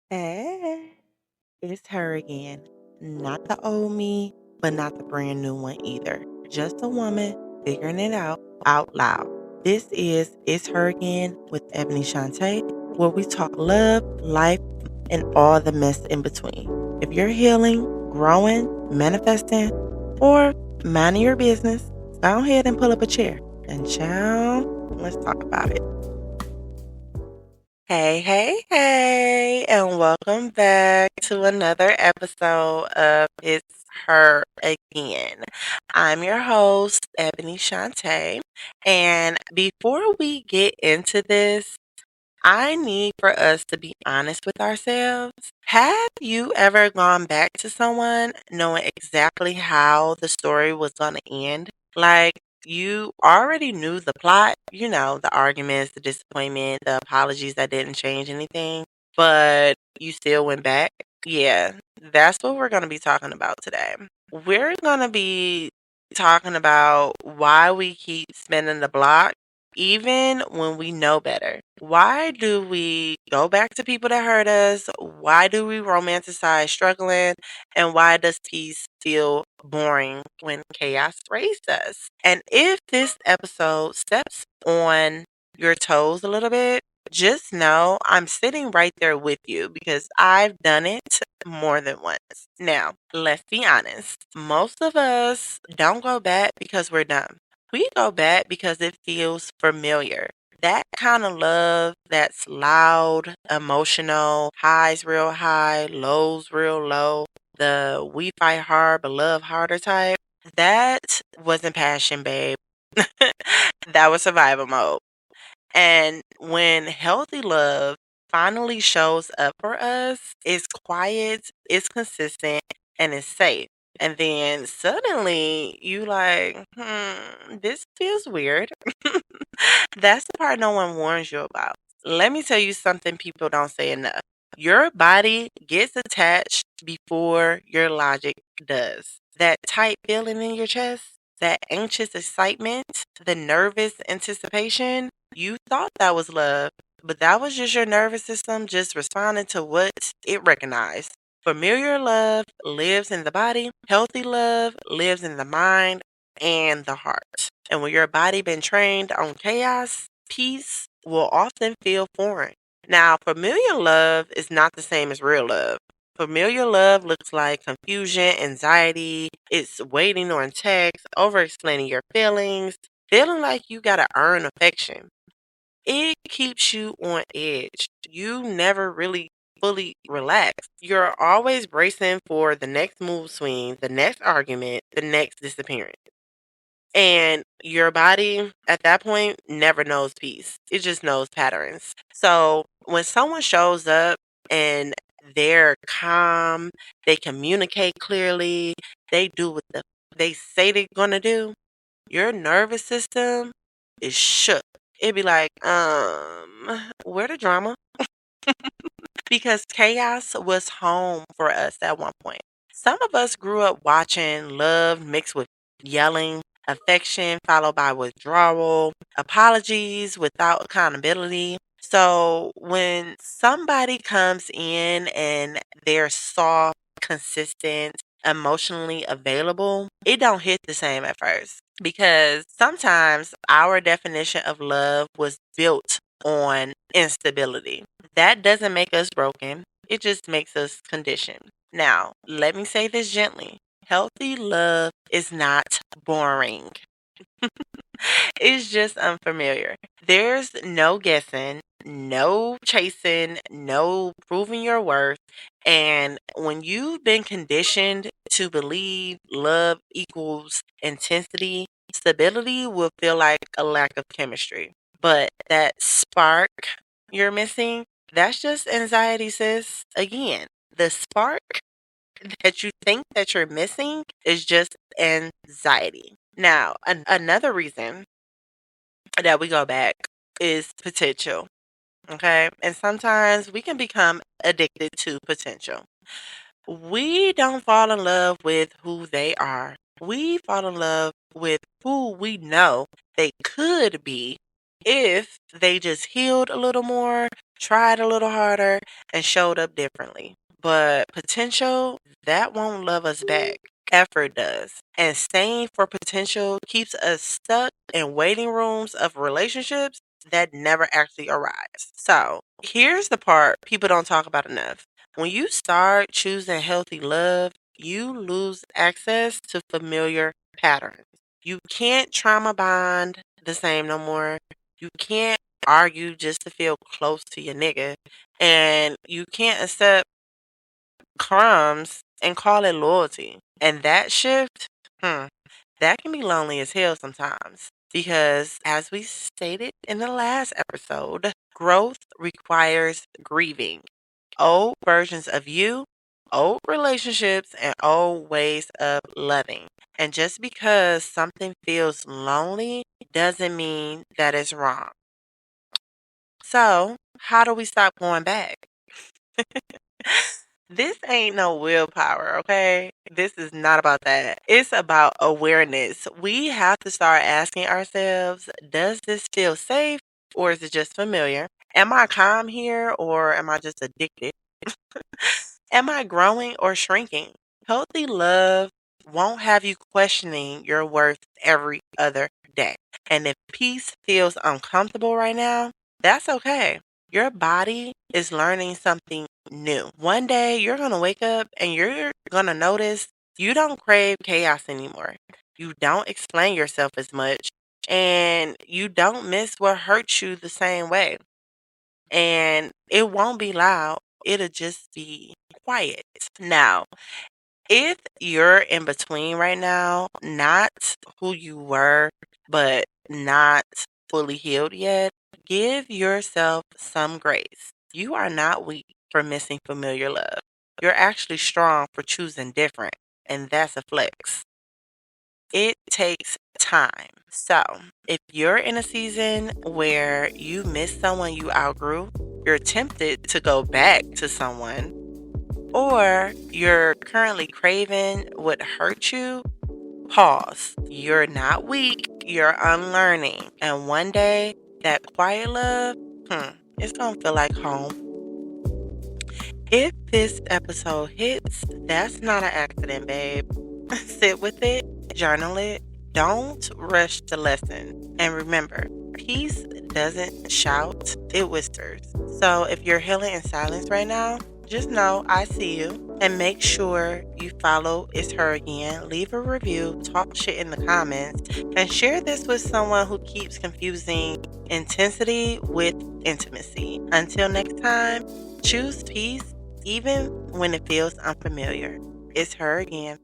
Hey, it's her again. Not the old me, but not the brand new one either. Just a woman figuring it out loud. This is It's Her Again with Ebony Shantae, where we talk love, life, and all the mess in between. If you're healing, growing, manifesting, or minding your business, go ahead and pull up a chair. And child, let's talk about it. Hey, and welcome back to another episode of It's Her Again. I'm your host, Ebony Shantae, and before we get into this, I need for us to be honest with ourselves. Have you ever gone back to someone knowing exactly how the story was going to end? Like, you already knew the plot, the arguments, the disappointment, the apologies that didn't change anything, but you still went back? Yeah, that's what we're going to be talking about today. We're going to be talking about why we keep spinning the block even when we know better. Why do we go back to people that hurt us? Why do we romanticize struggling? And why does peace feel boring when chaos raised us? And if this episode steps on your toes a little bit, just know I'm sitting right there with you because I've done it more than once. Now, let's be honest. Most of us don't go back because we're dumb. We go back because it feels familiar. That kind of love that's loud, emotional, highs real high, lows real low, the we fight hard but love harder type. That wasn't passion, babe. That was survival mode. And when healthy love finally shows up for us, it's quiet, it's consistent, and it's safe. And then suddenly you like, this feels weird. That's the part no one warns you about. Let me tell you something people don't say enough. Your body gets attached before your logic does. That tight feeling in your chest, that anxious excitement, the nervous anticipation, you thought that was love, but that was just your nervous system just responding to what it recognized. Familiar love lives in the body, healthy love lives in the mind and the heart. And when your body been trained on chaos, peace will often feel foreign. Now, familiar love is not the same as real love. Familiar love looks like confusion, anxiety, it's waiting on text, over explaining your feelings, feeling like you gotta earn affection. It keeps you on edge. You never really fully relax. You're always bracing for the next mood swing, the next argument, the next disappearance. And your body at that point never knows peace. It just knows patterns. So when someone shows up and they're calm, they communicate clearly, they do what they say they're gonna do, your nervous system is shook. It'd be like, where the drama? Because chaos was home for us at one point. Some of us grew up watching love mixed with yelling, affection followed by withdrawal, apologies without accountability. So when somebody comes in and they're soft, consistent, emotionally available, it don't hit the same at first because sometimes our definition of love was built on instability. That doesn't make us broken. It just makes us conditioned. Now, let me say this gently. Healthy love is not boring. It's just unfamiliar. There's no guessing, no chasing, no proving your worth. And when you've been conditioned to believe love equals intensity, stability will feel like a lack of chemistry. But that spark you're missing, that's just anxiety, sis. Again, the spark that you think that you're missing is just anxiety. Now, another reason that we go back is potential. Okay. And sometimes we can become addicted to potential. We don't fall in love with who they are. We fall in love with who we know they could be if they just healed a little more, tried a little harder, and showed up differently. But potential, that won't love us back. Effort does. And staying for potential keeps us stuck in waiting rooms of relationships that never actually arrives. So, here's the part people don't talk about enough. When you start choosing healthy love, you lose access to familiar patterns. You can't trauma bond the same no more. You can't argue just to feel close to your nigga. And you can't accept crumbs and call it loyalty. And that shift, that can be lonely as hell sometimes. Because as we stated in the last episode, growth requires grieving. Old versions of you, old relationships, and old ways of loving. And just because something feels lonely doesn't mean that it's wrong. So, how do we stop going back? This ain't no willpower, okay? This is not about that. It's about awareness. We have to start asking ourselves, does this feel safe or is it just familiar? Am I calm here or am I just addicted? Am I growing or shrinking? Healthy love won't have you questioning your worth every other day. And if peace feels uncomfortable right now, that's okay. Your body is learning something new. One day you're going to wake up and you're going to notice you don't crave chaos anymore. You don't explain yourself as much and you don't miss what hurts you the same way. And it won't be loud, it'll just be quiet. Now, if you're in between right now, not who you were, but not fully healed yet, give yourself some grace. You are not weak for missing familiar love. You're actually strong for choosing different, and that's a flex. It takes time. So, if you're in a season where you miss someone you outgrew, you're tempted to go back to someone, or you're currently craving what hurt you, pause. You're not weak, you're unlearning. And one day, that quiet love, it's gonna feel like home. If this episode hits, that's not an accident, babe. Sit with it, journal it. Don't rush the lesson. And remember, peace doesn't shout, it whispers. So if you're healing in silence right now, just know I see you. And make sure you follow It's Her Again. Leave a review, talk shit in the comments, and share this with someone who keeps confusing intensity with intimacy. Until next time, choose peace even when it feels unfamiliar. It's Her Again.